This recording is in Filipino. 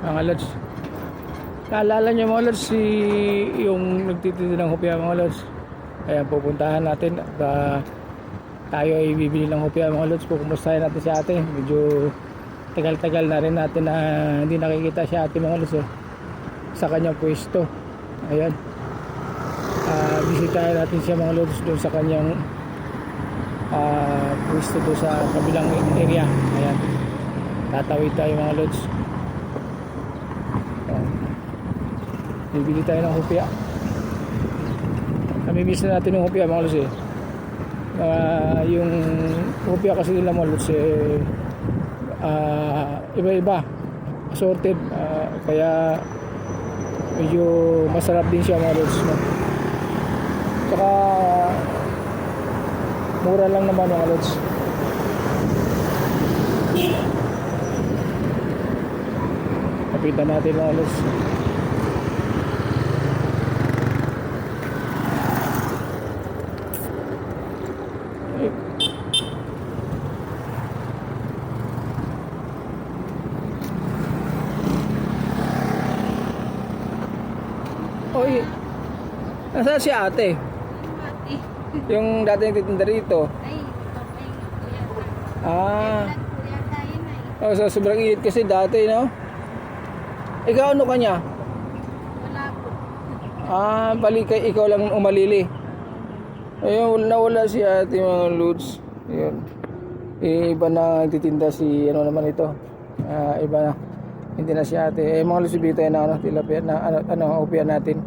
mga lods. Naalala nyo mga lods yung nagtitinda ng hopya mga lods. Ayan, pupuntahan natin at tayo ay bibili ng hopya mga lods. Kukumustahin natin si ate. Medyo tagal-tagal na rin natin na hindi nakikita si ate mga lods sa kanyang pwesto. Ayan, bisitahin natin siya mga lods doon sa kanyang pwesto doon sa kabilang area. Ayan, tatawid tayo mga lods. Bibili tayo ng hopya. Namimiss na natin yung hopya mga lods yung hopya kasi nila mga lods iba-iba assorted, kaya medyo masarap din siya mga lods, no? Saka mura lang naman mga lods. Kapitan natin mga lods. Oy, nasaan si ate? Yung dating titinda rito. Ay, okay, kuya. Kuya tayo na eh. Oh, so sobrang init kasi dati, no? Ikaw ano kanya? Wala po. Balik ikaw lang umalili. Ayun, nawala si ate mga lods. Ayun. Iba na nagtitinda si ano naman ito. Iba na. Hindi na si ate. Mga lods, bibili tayo na tilapia na hopya natin.